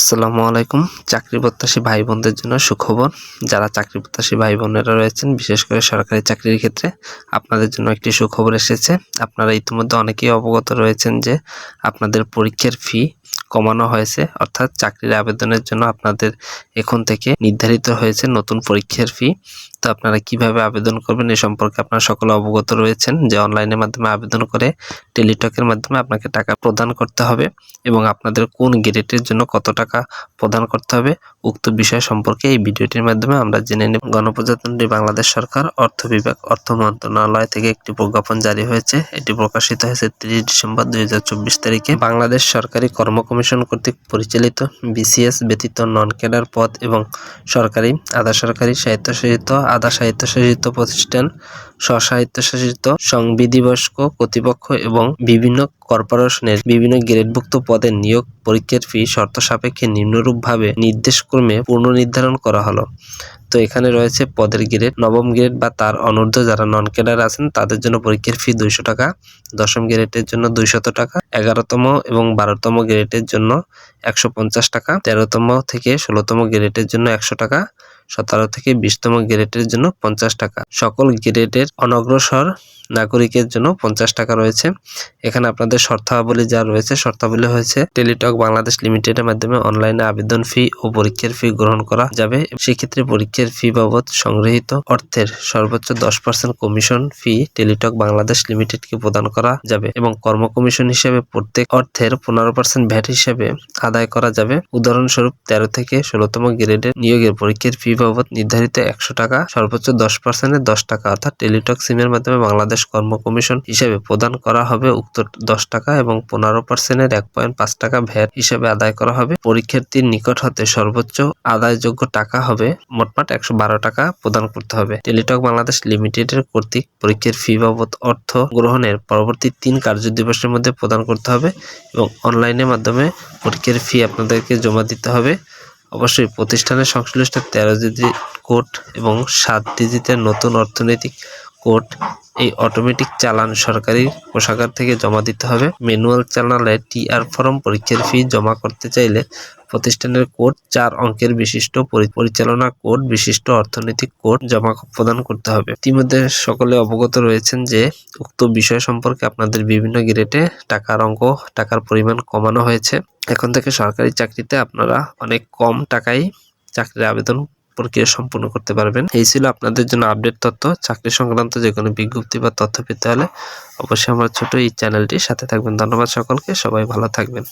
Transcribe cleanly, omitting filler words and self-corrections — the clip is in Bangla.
আসসালামু আলাইকুম। চাকরি প্রত্যাশী ভাই বোনদের জন্য সুখবর। যারা চাকরি প্রত্যাশী ভাই বোনেরা রয়েছেন, বিশেষ করে সরকারি চাকরির ক্ষেত্রে আপনাদের জন্য একটি সুখবর এসেছে। আপনারা ইতিমধ্যে অনেকেই অবগত রয়েছেন যে আপনাদের পরীক্ষার ফি কমানো হয়েছে, অর্থাৎ চাকরির আবেদনের জন্য আপনাদের এখন থেকে নির্ধারিত হয়েছে নতুন পরীক্ষার ফি। তো আপনারা কিভাবে আবেদন করবেন এ সম্পর্কে আপনারা সকলে অবগত রয়েছেন যে অনলাইনের মাধ্যমে আবেদন করে টেলিটকের মাধ্যমে আপনাকে টাকা প্রদান করতে হবে এবং আপনাদের কোন গ্রেডের জন্য কত টাকা প্রদান করতে হবে উক্ত বিষয় সম্পর্কে এই ভিডিওটির মাধ্যমে আমরা জেনে নেব। গণপ্রজাতন্ত্রী বাংলাদেশ সরকার অর্থ বিভাগ অর্থ মন্ত্রণালয় থেকে একটি প্রজ্ঞাপন জারি হয়েছে। এটি প্রকাশিত হয়েছে 30 ডিসেম্বর 2024 তারিখে। বাংলাদেশ সরকারি কর্ম কমিশন কর্তৃক পরিচালিত বিসিএস ব্যতীত নন ক্যাডার পদ এবং সরকারি, আধা সরকারি, স্বায়ত্তশাসিত, আধা স্বায়ত্তশাসিত প্রতিষ্ঠান, স্বস্বায়ত্তশাসিত, সংবিধিবয়স্ক কর্তৃপক্ষ এবং বিভিন্ন কর্পোরেশনের বিভিন্ন গ্রেডভুক্ত পদের নিয়োগ পরীক্ষার ফি শর্ত সাপেক্ষে নিম্নরূপভাবে নির্দেশক্রমে পুনর্নির্ধারণ করা হলো। তো এখানে রয়েছে পদের গ্রেড। নবম গ্রেড বা তার অনূর্ধ্ব যারা নন ক্যাডার আছেন তাদের জন্য পরীক্ষার ফি 200 টাকা, দশম গ্রেডের জন্য 200 টাকা, 11তম এবং 12তম গ্রেডের জন্য 150 টাকা, 13তম থেকে 16তম গ্রেডের জন্য 100 টাকা, 17 থেকে 20তম গ্রেডের জন্য 50 টাকা। সকল গ্রেডের অনগ্রসর নাগরিকের জন্য 50 টাকা রয়েছে। এখানে আপনাদের শর্তাবলী যা রয়েছে, শর্তাবলী হয়েছে টেলিটক বাংলাদেশ লিমিটেডের মাধ্যমে অনলাইনে আবেদন ফি ও পরীক্ষার ফি গ্রহণ করা যাবে। সেক্ষেত্রে পরীক্ষার ফি বাবদ সংগৃহীত অর্থের সর্বোচ্চ 10% কমিশন ফি টেলিটক বাংলাদেশ লিমিটেডকে প্রদান করা যাবে এবং কর্ম কমিশন হিসেবে প্রত্যেক অর্থের 15% ভ্যাট হিসেবে আদায় করা যাবে। উদাহরণস্বরূপ 13 থেকে 16তম গ্রেডের নিয়োগের পরীক্ষার ফি বাবদ নির্ধারিত 100 টাকা সর্বোচ্চ 10%-এর 10 টাকা অর্থাৎ টেলিটক সিমের মাধ্যমে বাংলাদেশ কর্ম কমিশন হিসেবে প্রদান করা হবে উক্ত 10 টাকা এবং 15%-এর 1.5 টাকা ভ্যাট হিসেবে আদায় করা হবে। পরীক্ষার্থীর নিকট হতে সর্বোচ্চ আদায়যোগ্য টাকা হবে মোটমাট 112 টাকা প্রদান করতে হবে। টেলিটক বাংলাদেশ লিমিটেডের কর্তৃক পরীক্ষার ফি বাবদ অর্থ গ্রহণের পরবর্তী 3 কার্যদিবসের মধ্যে প্রদান করতে হবে এবং অনলাইনের মাধ্যমে পরীক্ষার ফি আপনাদেরকে জমা দিতে হবে। অবশ্যই প্রতিষ্ঠানের সংশ্লিষ্ট 13 ডিজিট কোড এবং 7 ডিজিটের নতুন অর্থনৈতিক কোড এই অটোমেটিক চালান সরকারি কোষাগার থেকে জমা দিতে হবে। ম্যানুয়াল চালানে টিআর ফর্ম পরীক্ষার ফি জমা করতে চাইলে প্রতিষ্ঠানের কোড 4 অঙ্কের বিশিষ্ট পরিচালনা কোড বিশিষ্ট অর্থনৈতিক কোড জমা প্রদান করতে হবে। ইতিমধ্যে সকলে অবগত রয়েছেন যে উক্ত বিষয় সম্পর্কে আপনাদের বিভিন্ন গ্রেডে টাকার পরিমাণ কমানো হয়েছে। এখন থেকে সরকারি চাকরিতে আপনারা অনেক কম টাকায় চাকরির আবেদন প্রক্রিয়া সম্পূর্ণ করতে পারবেন। এই ছিল আপনাদের জন্য আপডেট তথ্য। চাকরি সংক্রান্ত যে কোনো বিজ্ঞপ্তি বা তথ্য পেতে হলে অবশ্যই আমার ছোট এই চ্যানেলটির সাথে থাকবেন। ধন্যবাদ সকলকে, সবাই ভালো থাকবেন।